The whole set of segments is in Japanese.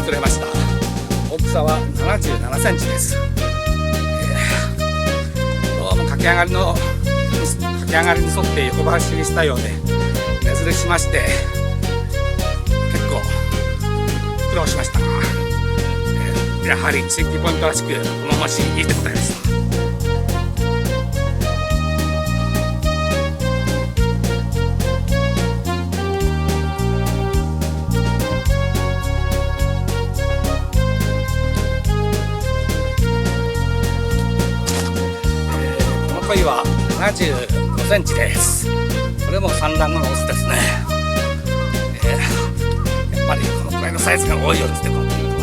釣れました。大きさは77センチです。どうも駆け上がりに沿って横走りしたようで目釣りしまして、結構苦労しましたが、やはり地域ポイントらしく好ましいいい手応えでした。この鯉は75センチです。これも産卵のオスですね。やっぱりこのくらいのサイズが多いようですね、この鯉は。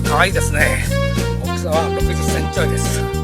可愛いですね。大きさは60センチちょいです。